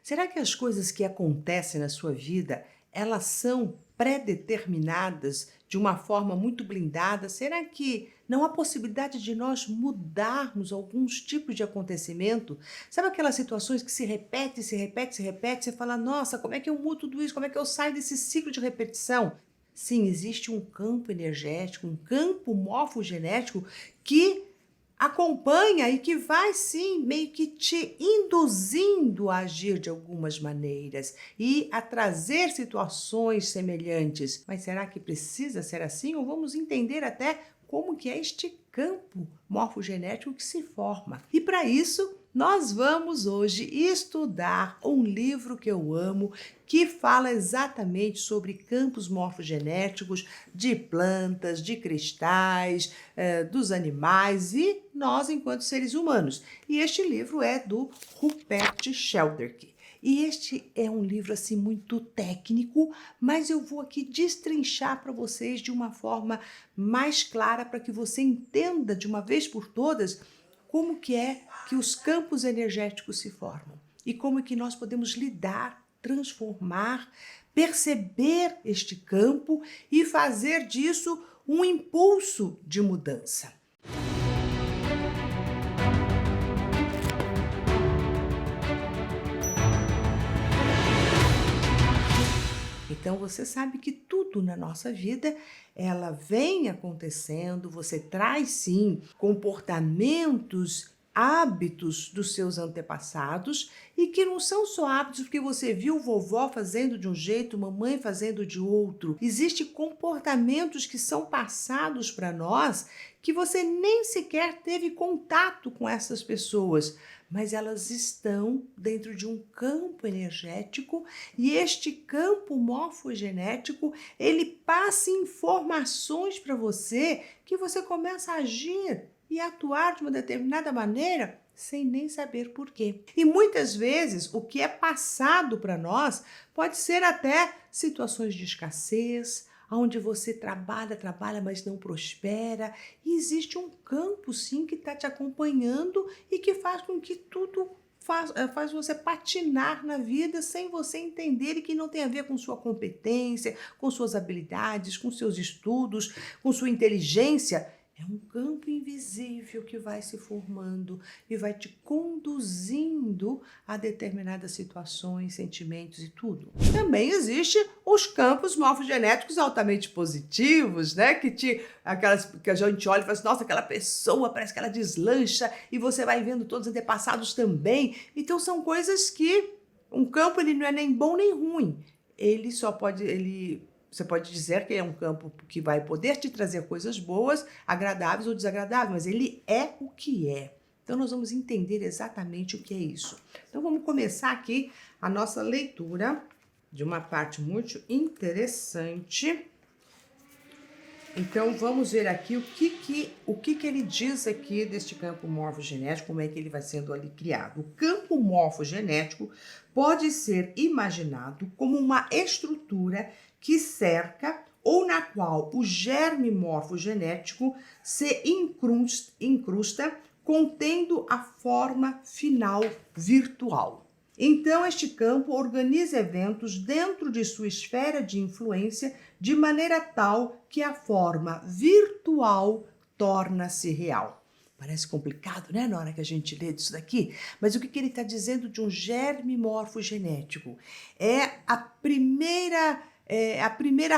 Será que as coisas que acontecem na sua vida, elas são pré-determinadas de uma forma muito blindada? Será que não há possibilidade de nós mudarmos alguns tipos de acontecimento? Sabe aquelas situações que se repete, se repete, se repete, você fala, nossa, como é que eu mudo tudo isso? Como é que eu saio desse ciclo de repetição? Sim, existe um campo energético, um campo morfogenético que acompanha e que vai sim meio que te induzindo a agir de algumas maneiras e a trazer situações semelhantes. Mas será que precisa ser assim? Ou vamos entender até como que é este campo morfogenético que se forma. E para isso, nós vamos hoje estudar um livro que eu amo, que fala exatamente sobre campos morfogenéticos de plantas, de cristais, dos animais e nós enquanto seres humanos. E este livro é do Rupert Sheldrake. E este é um livro assim muito técnico, mas eu vou aqui destrinchar para vocês de uma forma mais clara para que você entenda de uma vez por todas como que é que os campos energéticos se formam e como é que nós podemos lidar, transformar, perceber este campo e fazer disso um impulso de mudança. Então você sabe que tudo na nossa vida, ela vem acontecendo, você traz sim comportamentos, hábitos dos seus antepassados e que não são só hábitos porque você viu vovó fazendo de um jeito, mamãe fazendo de outro. Existem comportamentos que são passados para nós que você nem sequer teve contato com essas pessoas, mas elas estão dentro de um campo energético e este campo morfogenético, ele passa informações para você que você começa a agir e atuar de uma determinada maneira sem nem saber por quê. E muitas vezes o que é passado para nós pode ser até situações de escassez, onde você trabalha, mas não prospera. E existe um campo, sim, que está te acompanhando e que faz com que tudo faz você patinar na vida sem você entender e que não tem a ver com sua competência, com suas habilidades, com seus estudos, com sua inteligência. É um campo invisível que vai se formando e vai te conduzindo a determinadas situações, sentimentos e tudo. Também existe os campos morfogenéticos altamente positivos, né? Que a gente olha e fala assim, nossa, aquela pessoa parece que ela deslancha e você vai vendo todos os antepassados também. Então são coisas que um campo ele não é nem bom nem ruim. Você pode dizer que é um campo que vai poder te trazer coisas boas, agradáveis ou desagradáveis, mas ele é o que é. Então, nós vamos entender exatamente o que é isso. Então, vamos começar aqui a nossa leitura de uma parte muito interessante. Então, vamos ver aqui o que ele diz aqui deste campo morfogenético, como é que ele vai sendo ali criado. O campo morfogenético pode ser imaginado como uma estrutura que cerca ou na qual o germe morfogenético se incrusta, contendo a forma final virtual. Então, este campo organiza eventos dentro de sua esfera de influência de maneira tal que a forma virtual torna-se real. Parece complicado, né, na hora que a gente lê disso daqui? Mas o que ele está dizendo de um germe morfogenético? É a primeira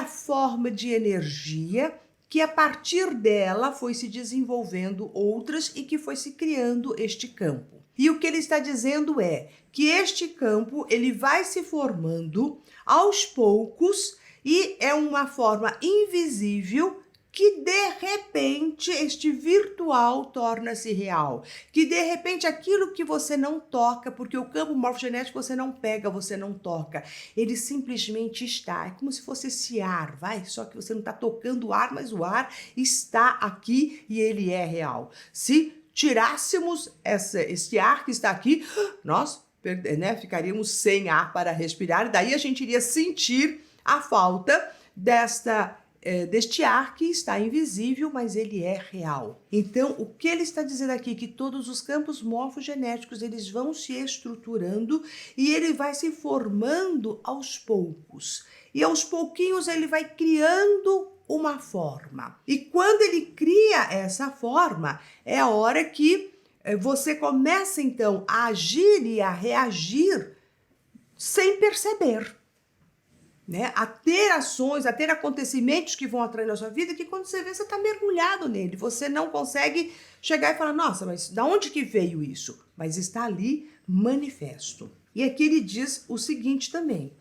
forma de energia que a partir dela foi se desenvolvendo outras e que foi se criando este campo. E o que ele está dizendo é que este campo ele vai se formando aos poucos e é uma forma invisível que de repente este virtual torna-se real, que de repente aquilo que você não toca, porque o campo morfogenético você não pega, você não toca, ele simplesmente está, é como se fosse esse ar, só que você não está tocando o ar, mas o ar está aqui e ele é real. Se tirássemos esse ar que está aqui, nós ficaríamos sem ar para respirar, e daí a gente iria sentir a falta desta deste ar que está invisível, mas ele é real. Então, o que ele está dizendo aqui? Que todos os campos morfogenéticos, eles vão se estruturando e ele vai se formando aos poucos. E aos pouquinhos ele vai criando uma forma. E quando ele cria essa forma, é a hora que você começa, então, a agir e a reagir sem perceber. Né? A ter ações, a ter acontecimentos que vão atrair na sua vida, que quando você vê, você está mergulhado nele. Você não consegue chegar e falar, nossa, mas da onde que veio isso? Mas está ali manifesto. E aqui ele diz o seguinte também,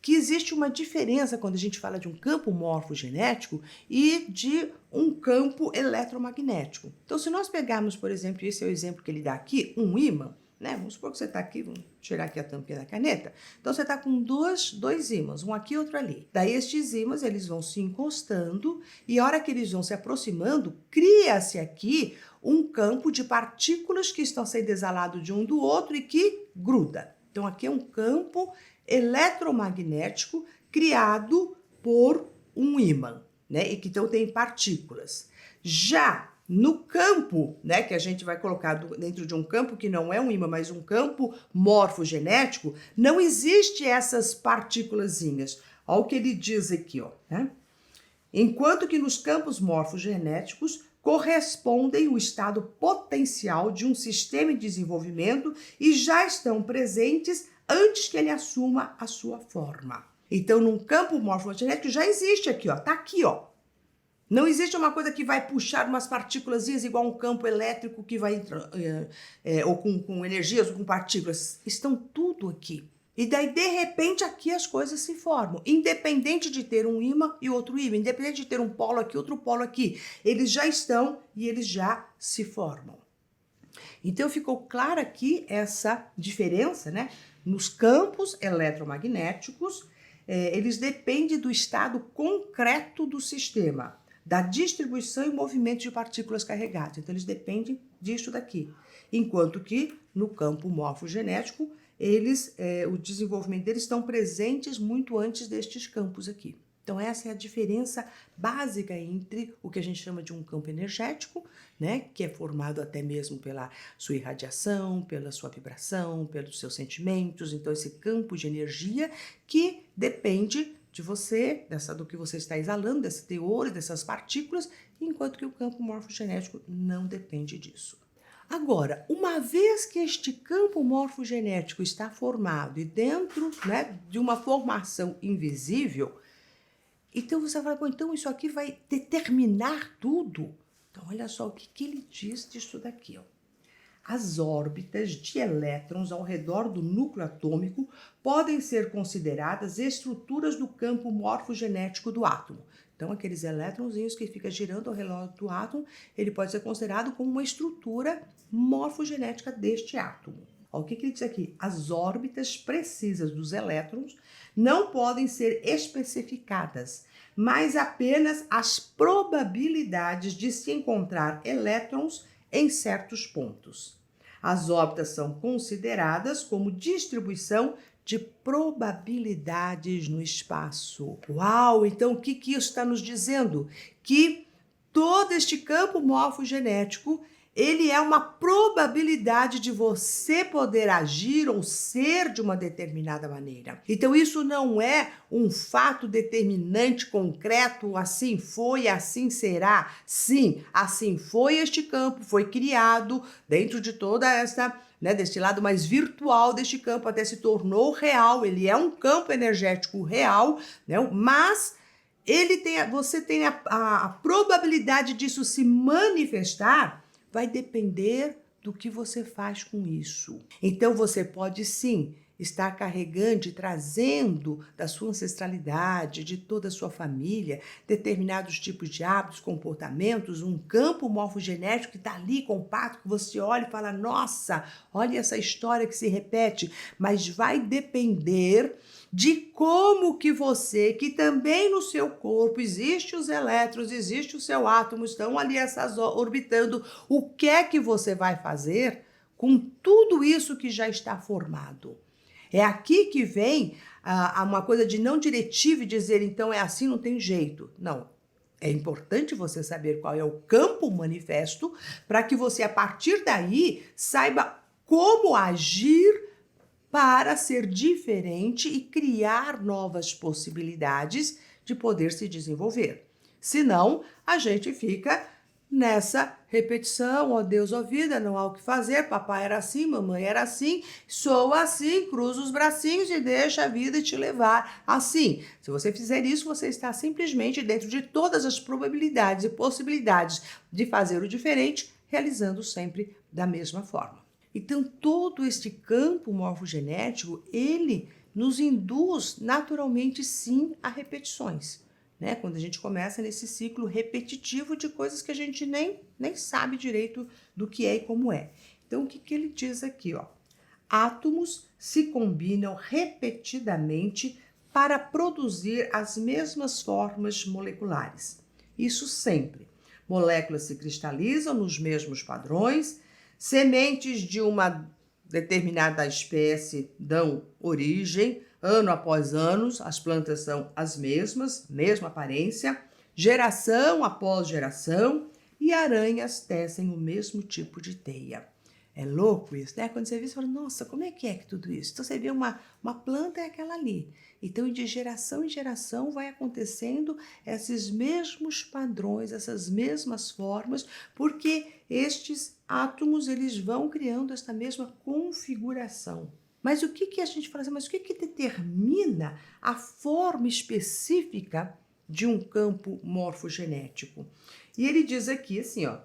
que existe uma diferença quando a gente fala de um campo morfogenético e de um campo eletromagnético. Então, se nós pegarmos, por exemplo, esse é o exemplo que ele dá aqui, um ímã, né? Vamos supor que você está aqui, vamos tirar aqui a tampinha da caneta. Então, você está com dois ímãs, um aqui e outro ali. Daí, estes ímãs, eles vão se encostando e a hora que eles vão se aproximando, cria-se aqui um campo de partículas que estão sendo exalados de um do outro e que gruda. Então, aqui é um campo eletromagnético criado por um ímã, né? E que então tem partículas. Já no campo, né, que a gente vai colocar dentro de um campo que não é um ímã, mas um campo morfogenético, não existe essas partículazinhas. Olha o que ele diz aqui, ó, né? Enquanto que nos campos morfogenéticos correspondem o estado potencial de um sistema de desenvolvimento e já estão presentes antes que ele assuma a sua forma. Então, num campo morfogenético já existe aqui, ó, tá aqui, ó. Não existe uma coisa que vai puxar umas partículas igual um campo elétrico que vai ou com energias ou com partículas. Estão tudo aqui. E daí, de repente, aqui as coisas se formam. Independente de ter um ímã e outro ímã, independente de ter um polo aqui, outro polo aqui. Eles já estão e eles já se formam. Então, ficou clara aqui essa diferença, né? Nos campos eletromagnéticos, eles dependem do estado concreto do sistema, da distribuição e movimento de partículas carregadas. Então, eles dependem disso daqui. Enquanto que, no campo morfogenético, o desenvolvimento deles estão presentes muito antes destes campos aqui. Então, essa é a diferença básica entre o que a gente chama de um campo energético, né, que é formado até mesmo pela sua irradiação, pela sua vibração, pelos seus sentimentos. Então, esse campo de energia que depende de você, do que você está exalando, desse teor, dessas partículas, enquanto que o campo morfogenético não depende disso. Agora, uma vez que este campo morfogenético está formado e dentro, né, de uma formação invisível, então você vai falar, bom, então isso aqui vai determinar tudo? Então, olha só o que ele diz disso daqui, ó. As órbitas de elétrons ao redor do núcleo atômico podem ser consideradas estruturas do campo morfogenético do átomo. Então, aqueles elétronzinhos que ficam girando ao redor do átomo, ele pode ser considerado como uma estrutura morfogenética deste átomo. Olha o que ele diz aqui. As órbitas precisas dos elétrons não podem ser especificadas, mas apenas as probabilidades de se encontrar elétrons em certos pontos. As órbitas são consideradas como distribuição de probabilidades no espaço. Uau! Então, o que isso está nos dizendo? Que todo este campo morfogenético, ele é uma probabilidade de você poder agir ou ser de uma determinada maneira. Então, isso não é um fato determinante, concreto, assim foi, assim será. Sim, assim foi este campo, foi criado dentro de toda essa, né, deste lado mais virtual deste campo, até se tornou real. Ele é um campo energético real, né, mas você tem a probabilidade disso se manifestar, vai depender do que você faz com isso. Então, você pode sim estar carregando e trazendo da sua ancestralidade, de toda a sua família, determinados tipos de hábitos, comportamentos, um campo morfogenético que está ali compacto, que você olha e fala, nossa, olha essa história que se repete, mas vai depender de como que você, que também no seu corpo existe os elétrons, existe o seu átomo, estão ali orbitando, o que é que você vai fazer com tudo isso que já está formado? É aqui que vem uma coisa de não diretiva e dizer, então é assim, não tem jeito. Não, É importante você saber qual é o campo manifesto para que você, a partir daí, saiba como agir para ser diferente e criar novas possibilidades de poder se desenvolver. Senão, a gente fica nessa repetição, ó Deus, ó vida, não há o que fazer, papai era assim, mamãe era assim, sou assim, cruza os bracinhos e deixa a vida te levar assim. Se você fizer isso, você está simplesmente dentro de todas as probabilidades e possibilidades de fazer o diferente, realizando sempre da mesma forma. Então, todo este campo morfogenético, ele nos induz naturalmente, sim, a repetições, né? Quando a gente começa nesse ciclo repetitivo de coisas que a gente nem sabe direito do que é e como é. Então, o que ele diz aqui, ó? Átomos se combinam repetidamente para produzir as mesmas formas moleculares. Isso sempre. Moléculas se cristalizam nos mesmos padrões. Sementes de uma determinada espécie dão origem, ano após ano, as plantas são as mesmas, mesma aparência, geração após geração, e aranhas tecem o mesmo tipo de teia. É louco isso, né? Quando você vê, você fala, nossa, como é que tudo isso? Então você vê uma planta é aquela ali. Então, de geração em geração vai acontecendo esses mesmos padrões, essas mesmas formas, porque estes átomos, eles vão criando esta mesma configuração. Mas o que a gente fala assim, mas o que determina a forma específica de um campo morfogenético? E ele diz aqui assim, ó,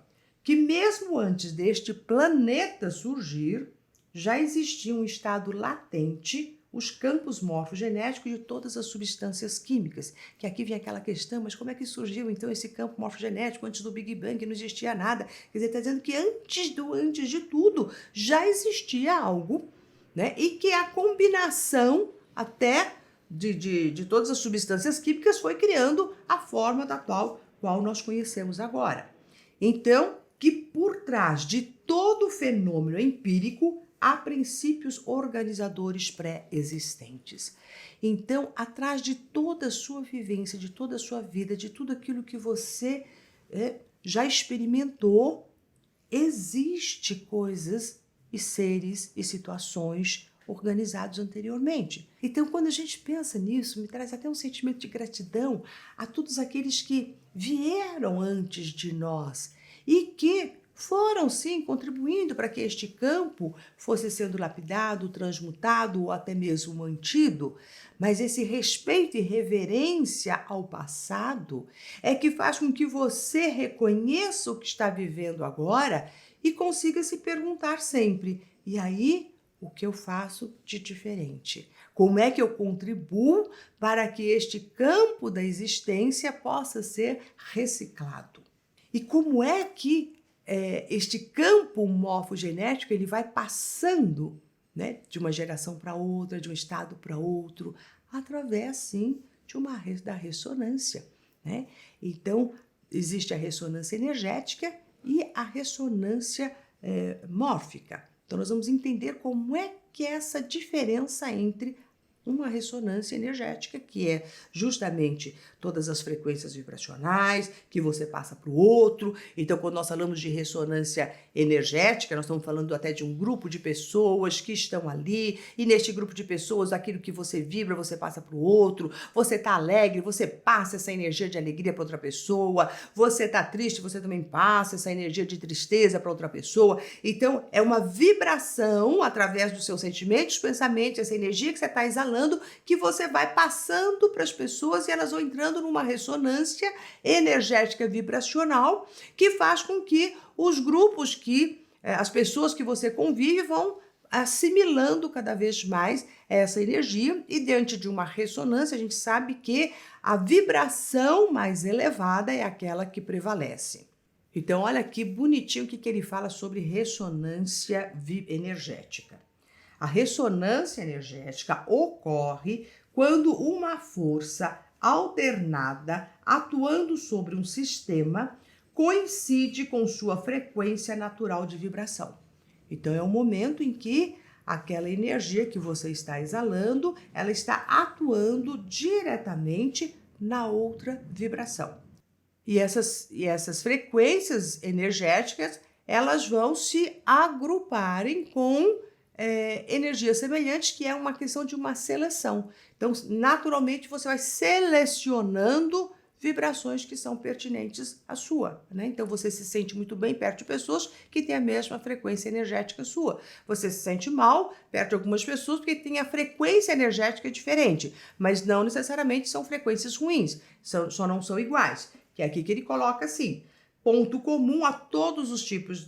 que mesmo antes deste planeta surgir, já existia um estado latente, os campos morfogenéticos de todas as substâncias químicas. Que aqui vem aquela questão, mas como é que surgiu então esse campo morfogenético antes do Big Bang, não existia nada? Quer dizer, está dizendo que antes de tudo já existia algo, né? E que a combinação até de todas as substâncias químicas foi criando a forma da qual nós conhecemos agora. Então, que por trás de todo fenômeno empírico há princípios organizadores pré-existentes. Então, atrás de toda a sua vivência, de toda a sua vida, de tudo aquilo que você já experimentou, existe coisas e seres e situações organizados anteriormente. Então, quando a gente pensa nisso, me traz até um sentimento de gratidão a todos aqueles que vieram antes de nós e que foram, sim, contribuindo para que este campo fosse sendo lapidado, transmutado ou até mesmo mantido. Mas esse respeito e reverência ao passado é que faz com que você reconheça o que está vivendo agora e consiga se perguntar sempre, e aí, o que eu faço de diferente? Como é que eu contribuo para que este campo da existência possa ser reciclado? E como é que este campo morfogenético ele vai passando, né, de uma geração para outra, de um estado para outro, através, sim, da ressonância, né? Então, existe a ressonância energética e a ressonância mórfica. Então, nós vamos entender como é que é essa diferença entre uma ressonância energética, que é justamente todas as frequências vibracionais que você passa para o outro. Então, quando nós falamos de ressonância energética, nós estamos falando até de um grupo de pessoas que estão ali, e neste grupo de pessoas, aquilo que você vibra, você passa para o outro. Você está alegre, você passa essa energia de alegria para outra pessoa. Você está triste, você também passa essa energia de tristeza para outra pessoa. Então, é uma vibração através dos seus sentimentos, pensamentos, essa energia que você está exalando, que você vai passando para as pessoas e elas vão entrando numa ressonância energética vibracional que faz com que os grupos as pessoas que você convive vão assimilando cada vez mais essa energia, e diante de uma ressonância a gente sabe que a vibração mais elevada é aquela que prevalece. Então olha que bonitinho o que ele fala sobre ressonância energética. A ressonância energética ocorre quando uma força alternada atuando sobre um sistema coincide com sua frequência natural de vibração. Então é o momento em que aquela energia que você está exalando, ela está atuando diretamente na outra vibração. E essas frequências energéticas, elas vão se agruparem com energias semelhantes, que é uma questão de uma seleção. Então, naturalmente, você vai selecionando vibrações que são pertinentes à sua, né? Então, você se sente muito bem perto de pessoas que têm a mesma frequência energética sua. Você se sente mal perto de algumas pessoas porque têm a frequência energética diferente, mas não necessariamente são frequências ruins, só não são iguais. Que é aqui que ele coloca assim: ponto comum a todos os tipos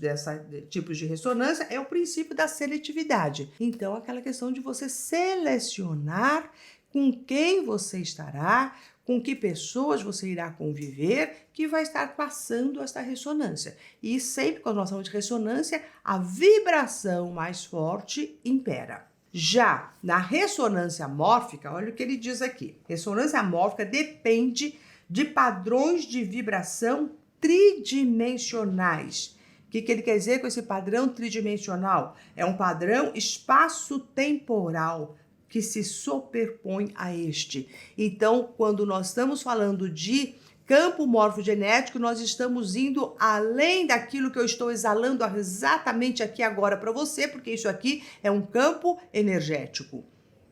tipos de ressonância é o princípio da seletividade. Então, aquela questão de você selecionar com quem você estará, com que pessoas você irá conviver, que vai estar passando esta ressonância. E sempre, quando nós falamos de ressonância, a vibração mais forte impera. Já na ressonância mórfica, olha o que ele diz aqui. Ressonância mórfica depende de padrões de vibração tridimensionais. O que ele quer dizer com esse padrão tridimensional? É um padrão espaço-temporal que se superpõe a este. Então, quando nós estamos falando de campo morfogenético, nós estamos indo além daquilo que eu estou exalando exatamente aqui agora para você, porque isso aqui é um campo energético.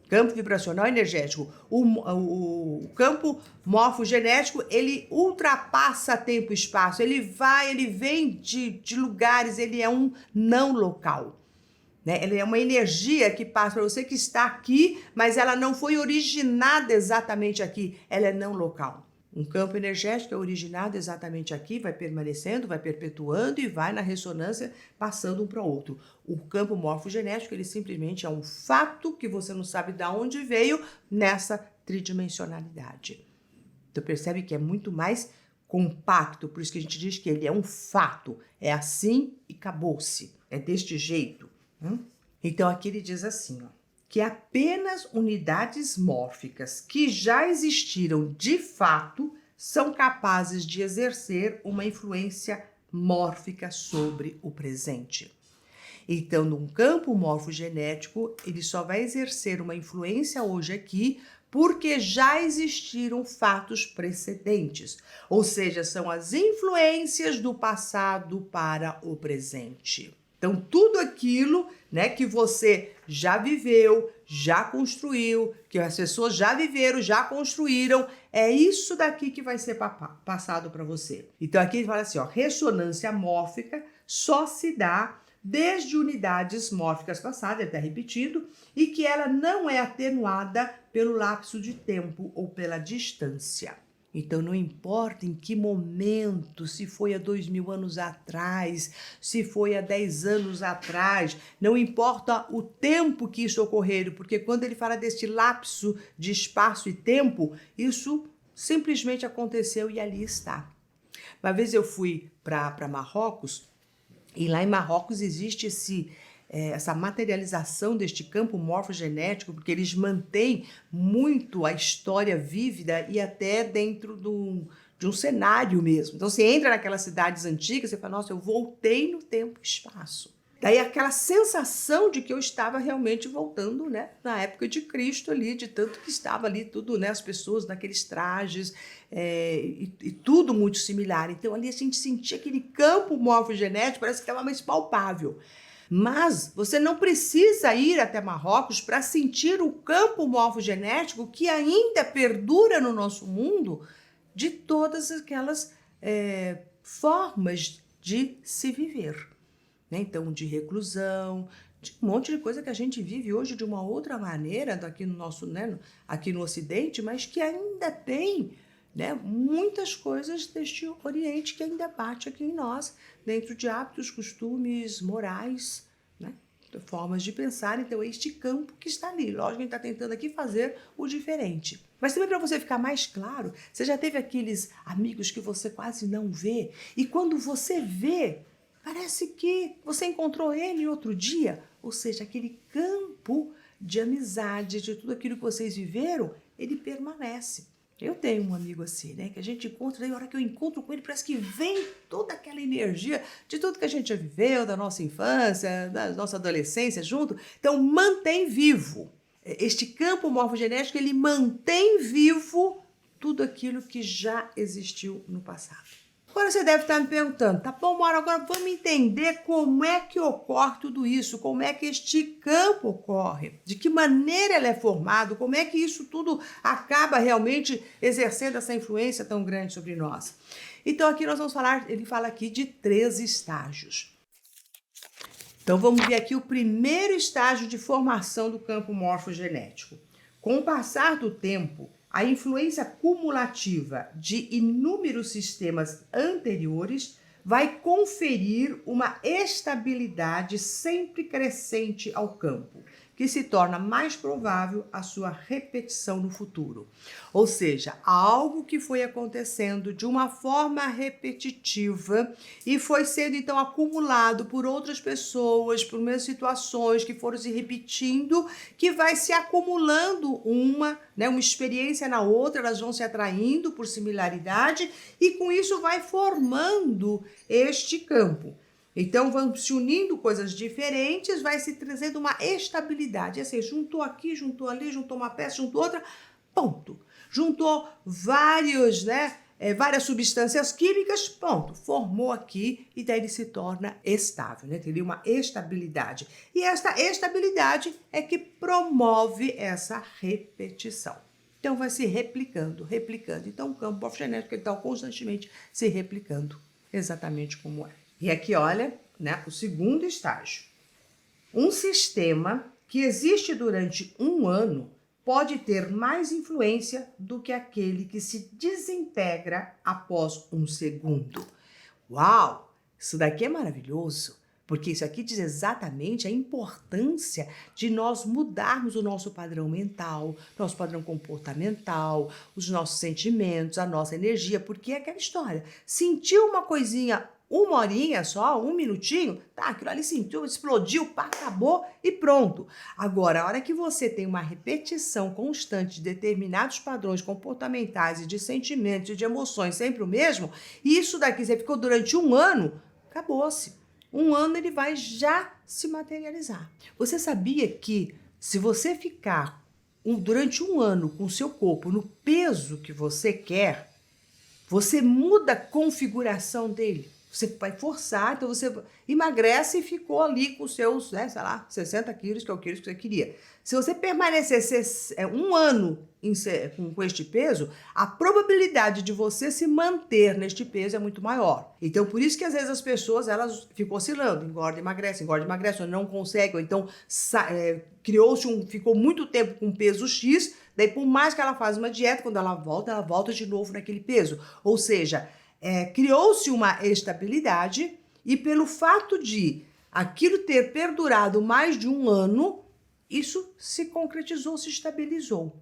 Campo vibracional energético. O campo morfogenético, ele ultrapassa tempo e espaço. Ele vem de lugares, ele é um não local. Né? Ele é uma energia que passa para você que está aqui, mas ela não foi originada exatamente aqui. Ela é não local. Um campo energético é originado exatamente aqui, vai permanecendo, vai perpetuando e vai na ressonância passando um para o outro. O campo morfogenético, ele simplesmente é um fato que você não sabe de onde veio nessa tridimensionalidade. Então percebe que é muito mais compacto, por isso que a gente diz que ele é um fato. É assim e acabou-se. É deste jeito. Então aqui ele diz assim, ó, que apenas unidades mórficas que já existiram de fato são capazes de exercer uma influência mórfica sobre o presente. Então, num campo morfogenético, ele só vai exercer uma influência hoje aqui porque já existiram fatos precedentes, ou seja, são as influências do passado para o presente. Então, tudo aquilo, né, que você já viveu, já construiu, que as pessoas já viveram, já construíram, é isso daqui que vai ser passado para você. Então, aqui ele fala assim, ó, ressonância mórfica só se dá desde unidades mórficas passadas, ele está repetindo, e que ela não é atenuada pelo lapso de tempo ou pela distância. Então, não importa em que momento, se foi há 2000 anos atrás, se foi há 10 anos atrás, não importa o tempo que isso ocorreu, porque quando ele fala deste lapso de espaço e tempo, isso simplesmente aconteceu e ali está. Uma vez eu fui para Marrocos, e lá em Marrocos existe essa materialização deste campo morfogenético, porque eles mantêm muito a história vívida e até dentro de um cenário mesmo. Então, você entra naquelas cidades antigas, você fala, nossa, eu voltei no tempo e espaço. Daí aquela sensação de que eu estava realmente voltando, né, na época de Cristo ali, de tanto que estava ali tudo, né, as pessoas naqueles trajes e tudo muito similar. Então ali a gente sentia aquele campo morfogenético, parece que estava mais palpável. Mas você não precisa ir até Marrocos para sentir o campo morfogenético que ainda perdura no nosso mundo de todas aquelas formas de se viver. Né? Então, de reclusão, de um monte de coisa que a gente vive hoje de uma outra maneira aqui no nosso, né, aqui no Ocidente, mas que ainda tem, né, muitas coisas deste Oriente que ainda bate aqui em nós, dentro de hábitos, costumes, morais, né, formas de pensar. Então, é este campo que está ali. Lógico que a gente está tentando aqui fazer o diferente. Mas também para você ficar mais claro, você já teve aqueles amigos que você quase não vê, e quando você vê, parece que você encontrou ele outro dia, ou seja, aquele campo de amizade, de tudo aquilo que vocês viveram, ele permanece. Eu tenho um amigo assim, né, que a gente encontra, daí a hora que eu encontro com ele, parece que vem toda aquela energia de tudo que a gente já viveu, da nossa infância, da nossa adolescência junto. Então, mantém vivo. Este campo morfogenético, ele mantém vivo tudo aquilo que já existiu no passado. Agora você deve estar me perguntando, tá bom, Maura, agora vamos entender como é que ocorre tudo isso, como é que este campo ocorre, de que maneira ele é formado, como é que isso tudo acaba realmente exercendo essa influência tão grande sobre nós. Então aqui nós vamos falar, ele fala aqui de 3 estágios. Então vamos ver aqui o primeiro estágio de formação do campo morfogenético. Com o passar do tempo, a influência cumulativa de inúmeros sistemas anteriores vai conferir uma estabilidade sempre crescente ao campo, que se torna mais provável a sua repetição no futuro. Ou seja, algo que foi acontecendo de uma forma repetitiva e foi sendo então acumulado por outras pessoas, por mesmas situações que foram se repetindo, que vai se acumulando uma experiência na outra, elas vão se atraindo por similaridade e com isso vai formando este campo. Então, vão se unindo coisas diferentes, vai se trazendo uma estabilidade. Assim, juntou aqui, juntou ali, juntou uma peça, juntou outra, ponto. Juntou várias substâncias químicas, ponto. Formou aqui e daí ele se torna estável, né? Teria uma estabilidade. E esta estabilidade é que promove essa repetição. Então, vai se replicando, replicando. Então, o campo morfogenético está constantemente se replicando, exatamente como é. E aqui, olha, né, o segundo estágio. Um sistema que existe durante um ano pode ter mais influência do que aquele que se desintegra após um segundo. Uau! Isso daqui é maravilhoso, porque isso aqui diz exatamente a importância de nós mudarmos o nosso padrão mental, nosso padrão comportamental, os nossos sentimentos, a nossa energia, porque é aquela história. Sentiu uma coisinha, uma horinha só, um minutinho, tá, aquilo ali sentiu, explodiu, pá, acabou e pronto. Agora, a hora que você tem uma repetição constante de determinados padrões comportamentais e de sentimentos e de emoções sempre o mesmo, isso daqui você ficou durante um ano, acabou-se. Um ano ele vai já se materializar. Você sabia que se você ficar durante um ano com o seu corpo no peso que você quer, você muda a configuração dele. Você vai forçar, então você emagrece e ficou ali com os seus, 60 quilos, que é o quilo que você queria. Se você permanecer um ano com este peso, a probabilidade de você se manter neste peso é muito maior. Então, por isso que às vezes as pessoas, elas ficam oscilando, engorda, emagrece, ou não conseguem, ou então ficou muito tempo com peso X, daí por mais que ela faça uma dieta, quando ela volta de novo naquele peso. Ou seja, criou-se uma estabilidade e pelo fato de aquilo ter perdurado mais de um ano, isso se concretizou, se estabilizou.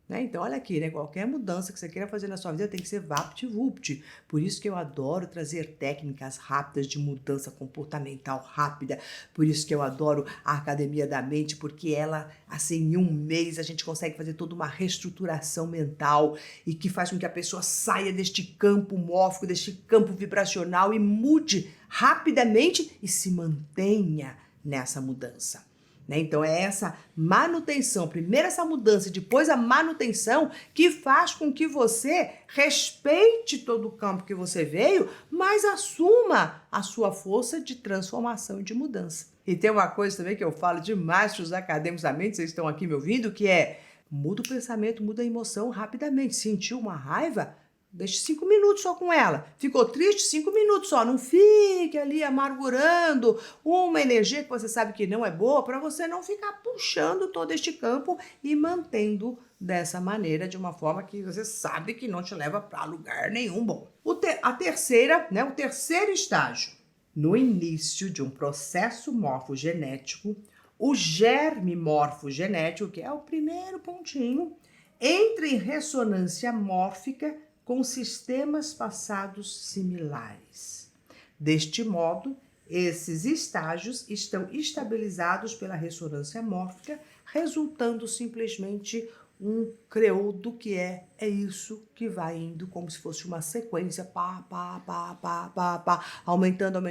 Né? Então, olha aqui, né? Qualquer mudança que você queira fazer na sua vida tem que ser vapt-vupt. Por isso que eu adoro trazer técnicas rápidas de mudança comportamental rápida. Por isso que eu adoro a Academia da Mente, porque ela, assim, em um mês a gente consegue fazer toda uma reestruturação mental e que faz com que a pessoa saia deste campo mórfico, deste campo vibracional e mude rapidamente e se mantenha nessa mudança. Né? Então é essa manutenção, primeiro essa mudança e depois a manutenção que faz com que você respeite todo o campo que você veio, mas assuma a sua força de transformação e de mudança. E tem uma coisa também que eu falo demais para os acadêmicos da mente, vocês estão aqui me ouvindo, que é muda o pensamento, muda a emoção rapidamente. Sentiu uma raiva? Deixe 5 minutos só com ela. Ficou triste? 5 minutos só. Não fique ali amargurando uma energia que você sabe que não é boa para você não ficar puxando todo este campo e mantendo dessa maneira, de uma forma que você sabe que não te leva para lugar nenhum bom. O terceiro estágio. No início de um processo morfogenético, o germe morfogenético, que é o primeiro pontinho, entra em ressonância mórfica com sistemas passados similares. Deste modo, esses estágios estão estabilizados pela ressonância mórfica, resultando simplesmente um credo que é isso que vai indo como se fosse uma sequência, aumentando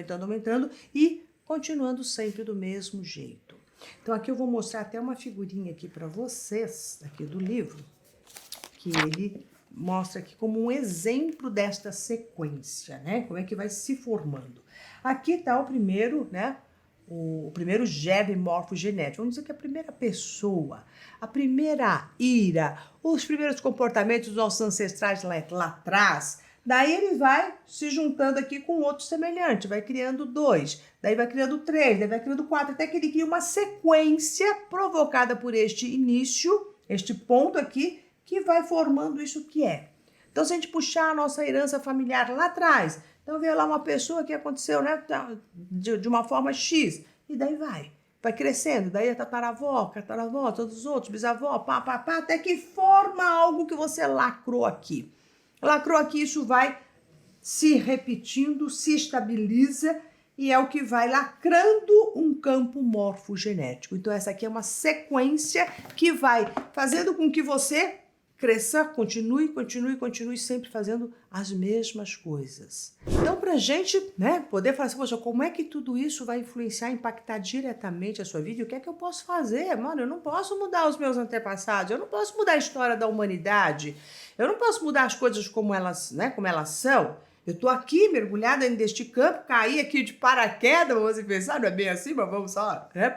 e continuando sempre do mesmo jeito. Então aqui eu vou mostrar até uma figurinha aqui para vocês, aqui do livro, que ele mostra aqui como um exemplo desta sequência, né? Como é que vai se formando. Aqui está o primeiro, né? O primeiro germe morfogenético. Vamos dizer que a primeira pessoa, a primeira ira, os primeiros comportamentos dos nossos ancestrais lá atrás. Daí ele vai se juntando aqui com outro semelhante, vai criando 2, daí vai criando 3, daí vai criando 4, até que ele cria uma sequência provocada por este início, este ponto aqui, que vai formando isso que é. Então, se a gente puxar a nossa herança familiar lá atrás, então veio lá uma pessoa que aconteceu, né, de uma forma X, e daí vai crescendo, daí a tataravó, todos os outros, bisavó, pá, até que forma algo que você lacrou aqui. Lacrou aqui, isso vai se repetindo, se estabiliza e é o que vai lacrando um campo morfogenético. Então, essa aqui é uma sequência que vai fazendo com que você cresça, continue sempre fazendo as mesmas coisas. Então, pra gente, né, poder falar assim, poxa, como é que tudo isso vai influenciar, impactar diretamente a sua vida? E o que é que eu posso fazer? Mano, eu não posso mudar os meus antepassados, eu não posso mudar a história da humanidade, eu não posso mudar as coisas como elas, né, como elas são. Eu tô aqui mergulhada neste campo, caí aqui de paraquedas, vamos pensar, não é bem assim, mas vamos só, né,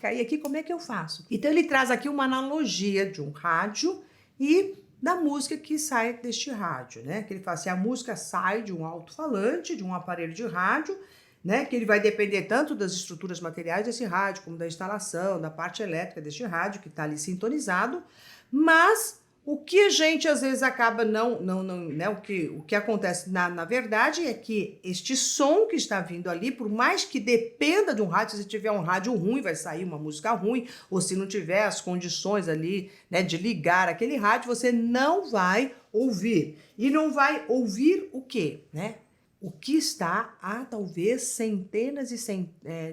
cair aqui, como é que eu faço? Então, ele traz aqui uma analogia de um rádio e da música que sai deste rádio, né? Que ele fala assim, a música sai de um alto-falante, de um aparelho de rádio, né? Que ele vai depender tanto das estruturas materiais desse rádio, como da instalação, da parte elétrica deste rádio, que está ali sintonizado, mas o que a gente às vezes acaba né? O que acontece na verdade é que este som que está vindo ali, por mais que dependa de um rádio, se tiver um rádio ruim, vai sair uma música ruim, ou se não tiver as condições ali, né, de ligar aquele rádio, você não vai ouvir. E não vai ouvir o quê, né? O que está a talvez centenas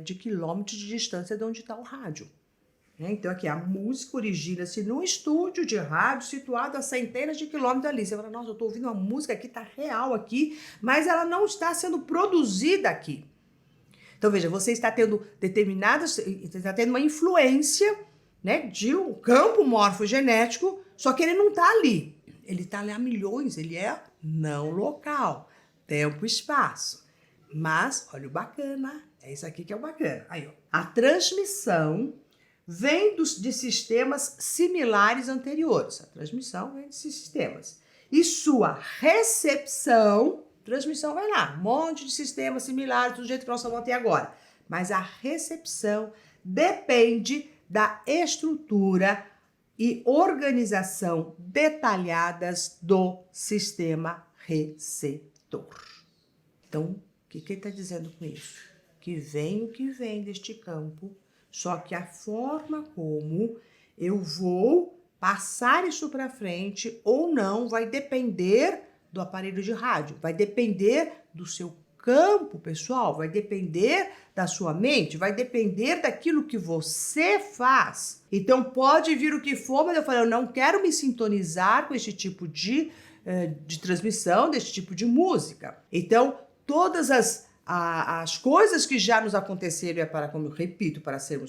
de quilômetros de distância de onde está o rádio. Então, aqui, a música origina-se num estúdio de rádio situado a centenas de quilômetros ali. Você fala, nossa, eu estou ouvindo uma música que está real aqui, mas ela não está sendo produzida aqui. Então, veja, você está tendo está tendo uma influência, né, de um campo morfogenético, só que ele não está ali. Ele está ali há milhões, ele é não local, tempo e espaço. Mas, olha o bacana, é isso aqui que é o bacana. Aí, ó, a transmissão vem de sistemas similares anteriores. A transmissão vem desses sistemas. E sua recepção, transmissão vai lá, um monte de sistemas similares, do jeito que nós vamos ter agora. Mas a recepção depende da estrutura e organização detalhadas do sistema receptor. Então, o que ele está dizendo com isso? Que vem o que vem deste campo, só que a forma como eu vou passar isso para frente ou não vai depender do aparelho de rádio, vai depender do seu campo pessoal, vai depender da sua mente, vai depender daquilo que você faz. Então pode vir o que for, mas eu falei, eu não quero me sintonizar com esse tipo de transmissão, desse tipo de música. Então todas as coisas que já nos aconteceram é para, como eu repito, para ser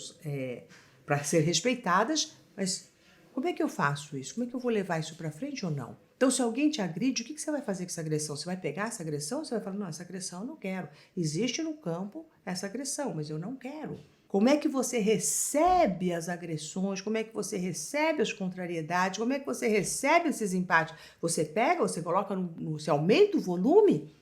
respeitadas, mas como é que eu faço isso? Como é que eu vou levar isso para frente ou não? Então, se alguém te agride, o que você vai fazer com essa agressão? Você vai pegar essa agressão? Você vai falar, não, essa agressão eu não quero. Existe no campo essa agressão, mas eu não quero. Como é que você recebe as agressões? Como é que você recebe as contrariedades? Como é que você recebe esses empates? Você pega, você coloca você aumenta o volume?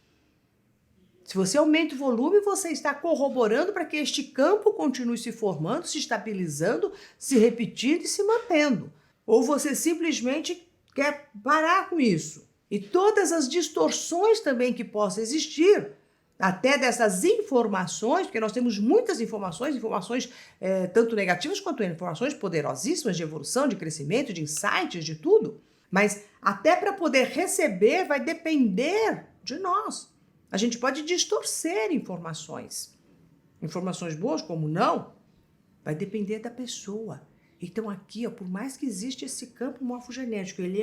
Se você aumenta o volume, você está corroborando para que este campo continue se formando, se estabilizando, se repetindo e se mantendo. Ou você simplesmente quer parar com isso. E todas as distorções também que possam existir, até dessas informações, porque nós temos muitas informações tanto negativas quanto informações poderosíssimas de evolução, de crescimento, de insights, de tudo. Mas até para poder receber vai depender de nós. A gente pode distorcer informações boas como não, vai depender da pessoa. Então aqui, ó, por mais que exista esse campo morfogenético, ele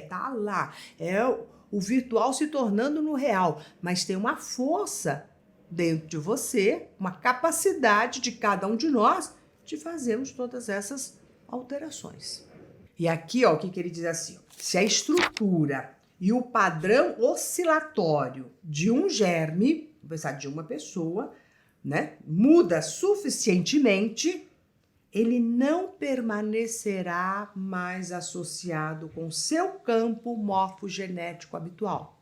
tá lá, é o virtual se tornando no real, mas tem uma força dentro de você, uma capacidade de cada um de nós de fazermos todas essas alterações. E aqui, ó, o que ele diz assim, ó, se a estrutura E o padrão oscilatório de um germe, vou pensar de uma pessoa, né, muda suficientemente, ele não permanecerá mais associado com seu campo morfogenético habitual.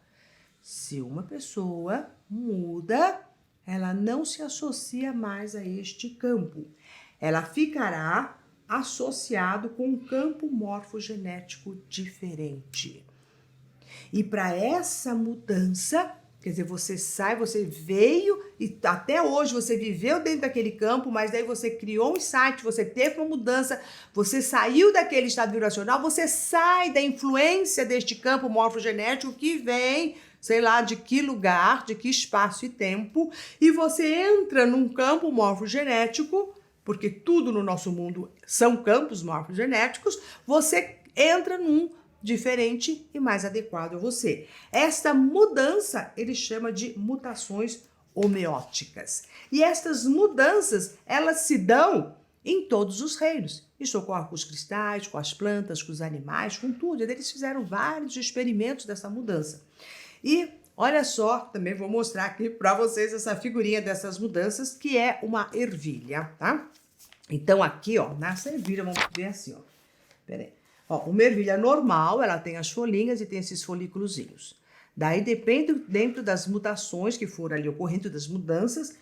Se uma pessoa muda, ela não se associa mais a este campo. Ela ficará associado com um campo morfogenético diferente. E para essa mudança, quer dizer, você sai, você veio e até hoje você viveu dentro daquele campo, mas daí você criou um insight, você teve uma mudança, você saiu daquele estado vibracional, você sai da influência deste campo morfogenético que vem, sei lá, de que lugar, de que espaço e tempo, e você entra num campo morfogenético, porque tudo no nosso mundo são campos morfogenéticos, você entra num diferente e mais adequado a você. Esta mudança ele chama de mutações homeóticas. E estas mudanças, elas se dão em todos os reinos. Isso ocorre com os cristais, com as plantas, com os animais, com tudo. Eles fizeram vários experimentos dessa mudança. E olha só, também vou mostrar aqui para vocês essa figurinha dessas mudanças, que é uma ervilha, tá? Então aqui, ó, nessa ervilha, vamos ver assim, ó. Pera aí. Ó, uma ervilha normal, ela tem as folhinhas e tem esses folículozinhos. Daí, depende dentro das mutações que foram ali ocorrendo, das mudanças,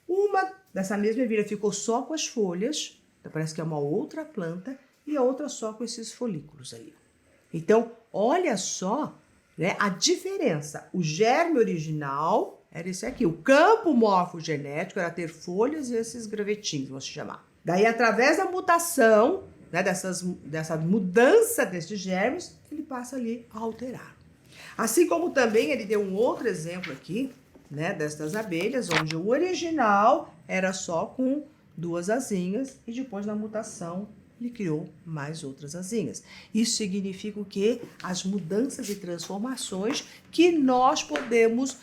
uma dessa mesma ervilha ficou só com as folhas, então parece que é uma outra planta, e a outra só com esses folículos aí. Então, olha só, né, a diferença. O germe original era esse aqui. O campo morfogenético era ter folhas e esses gravetinhos, vamos chamar. Daí, através da mutação, né, dessa mudança desses germes, ele passa ali a alterar. Assim como também ele deu um outro exemplo aqui, né, destas abelhas, onde o original era só com 2 asinhas e depois na mutação ele criou mais outras asinhas. Isso significa o quê? As mudanças e transformações que nós podemos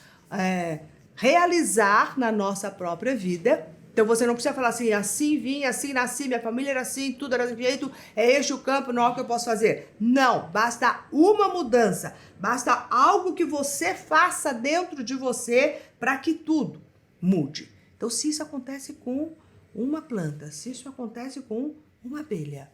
realizar na nossa própria vida. Então você não precisa falar assim, assim vim, assim nasci, minha família era assim, tudo era desse jeito, é este o campo, não é o que eu posso fazer. Não, basta uma mudança, basta algo que você faça dentro de você para que tudo mude. Então se isso acontece com uma planta, se isso acontece com uma abelha,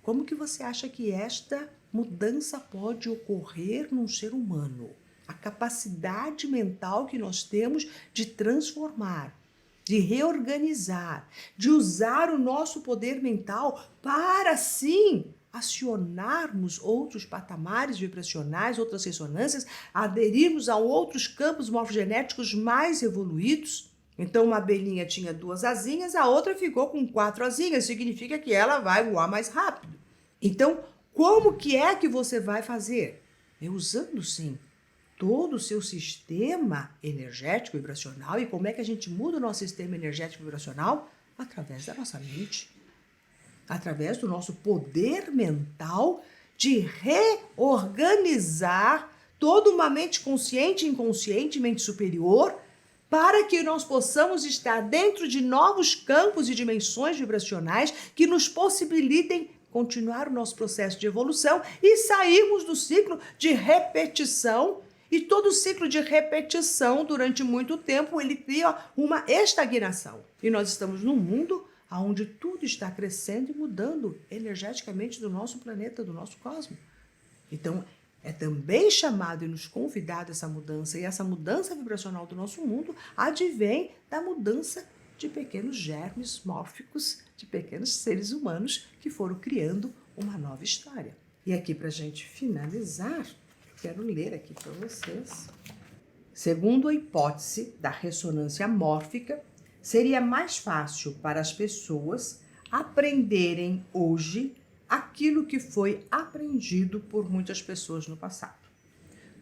como que você acha que esta mudança pode ocorrer num ser humano? A capacidade mental que nós temos de transformar, de reorganizar, de usar o nosso poder mental para, sim, acionarmos outros patamares vibracionais, outras ressonâncias, aderirmos a outros campos morfogenéticos mais evoluídos. Então, uma abelhinha tinha 2 asinhas, a outra ficou com 4 asinhas, significa que ela vai voar mais rápido. Então, como que é que você vai fazer? É usando, sim, todo o seu sistema energético vibracional. E como é que a gente muda o nosso sistema energético vibracional? Através da nossa mente. Através do nosso poder mental de reorganizar toda uma mente consciente e inconsciente, mente superior, para que nós possamos estar dentro de novos campos e dimensões vibracionais que nos possibilitem continuar o nosso processo de evolução e sairmos do ciclo de repetição. E todo ciclo de repetição, durante muito tempo, ele cria uma estagnação. E nós estamos num mundo onde tudo está crescendo e mudando energeticamente do nosso planeta, do nosso cosmos. Então, é também chamado e nos convidado essa mudança. E essa mudança vibracional do nosso mundo advém da mudança de pequenos germes mórficos, de pequenos seres humanos que foram criando uma nova história. E aqui, para a gente finalizar, quero ler aqui para vocês. Segundo a hipótese da ressonância mórfica, seria mais fácil para as pessoas aprenderem hoje aquilo que foi aprendido por muitas pessoas no passado.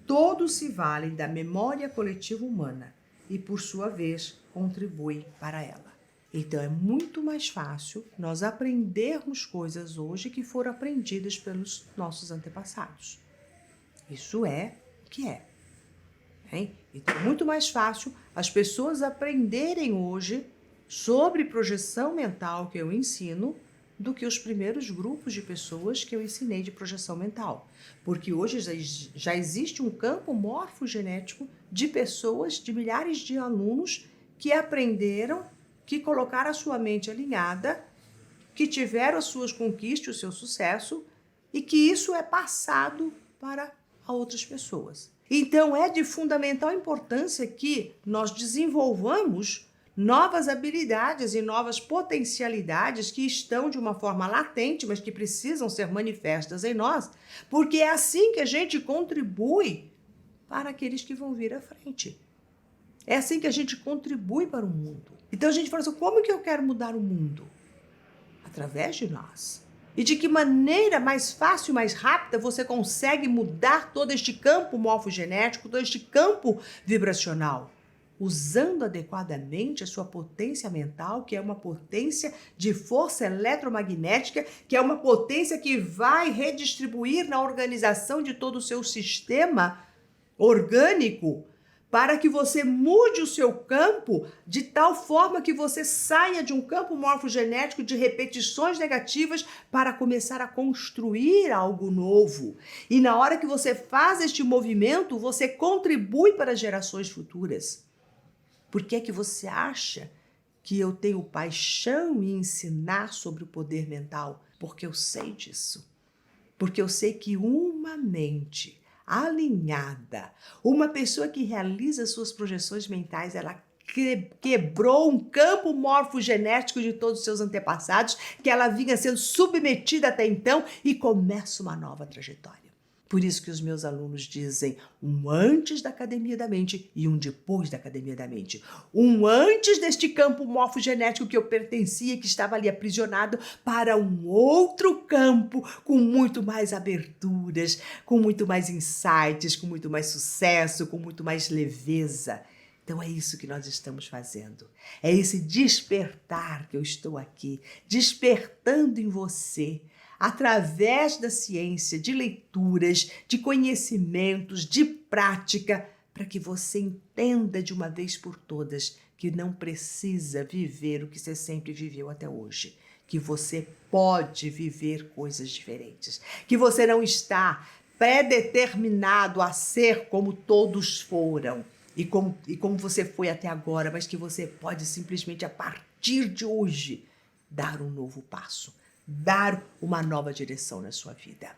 Todos se valem da memória coletiva humana e, por sua vez, contribuem para ela. Então, é muito mais fácil nós aprendermos coisas hoje que foram aprendidas pelos nossos antepassados. Isso é o que é. Hein? Então, é muito mais fácil as pessoas aprenderem hoje sobre projeção mental que eu ensino do que os primeiros grupos de pessoas que eu ensinei de projeção mental. Porque hoje já existe um campo morfogenético de pessoas, de milhares de alunos que aprenderam, que colocaram a sua mente alinhada, que tiveram as suas conquistas, o seu sucesso, e que isso é passado para outras pessoas. Então, é de fundamental importância que nós desenvolvamos novas habilidades e novas potencialidades que estão de uma forma latente, mas que precisam ser manifestas em nós, porque é assim que a gente contribui para aqueles que vão vir à frente. É assim que a gente contribui para o mundo. Então a gente fala assim, como que eu quero mudar o mundo? Através de nós. E de que maneira mais fácil e mais rápida você consegue mudar todo este campo morfogenético, todo este campo vibracional? Usando adequadamente a sua potência mental, que é uma potência de força eletromagnética, que é uma potência que vai redistribuir na organização de todo o seu sistema orgânico, para que você mude o seu campo de tal forma que você saia de um campo morfogenético de repetições negativas para começar a construir algo novo. E na hora que você faz este movimento, você contribui para gerações futuras. Por que é que você acha que eu tenho paixão em ensinar sobre o poder mental? Porque eu sei disso. Porque eu sei que uma mente alinhada, uma pessoa que realiza suas projeções mentais, ela quebrou um campo morfogenético de todos os seus antepassados, que ela vinha sendo submetida até então e começa uma nova trajetória. Por isso que os meus alunos dizem um antes da Academia da Mente e um depois da Academia da Mente. Um antes deste campo morfogenético que eu pertencia, que estava ali aprisionado, para um outro campo com muito mais aberturas, com muito mais insights, com muito mais sucesso, com muito mais leveza. Então é isso que nós estamos fazendo. É esse despertar que eu estou aqui, despertando em você, através da ciência, de leituras, de conhecimentos, de prática, para que você entenda de uma vez por todas que não precisa viver o que você sempre viveu até hoje, que você pode viver coisas diferentes, que você não está predeterminado a ser como todos foram e como você foi até agora, mas que você pode simplesmente, a partir de hoje, dar um novo passo. Dar uma nova direção na sua vida.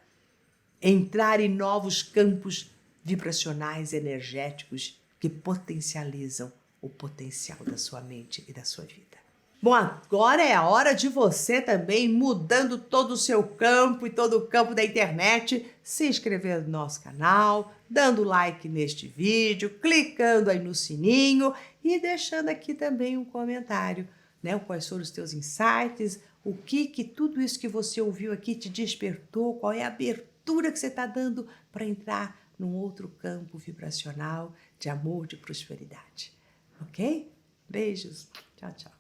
Entrar em novos campos vibracionais, energéticos, que potencializam o potencial da sua mente e da sua vida. Bom, agora é a hora de você também, mudando todo o seu campo e todo o campo da internet, se inscrever no nosso canal, dando like neste vídeo, clicando aí no sininho e deixando aqui também um comentário, né? Quais foram os teus insights, o que tudo isso que você ouviu aqui te despertou, qual é a abertura que você está dando para entrar num outro campo vibracional de amor, de prosperidade. Ok? Beijos. Tchau, tchau.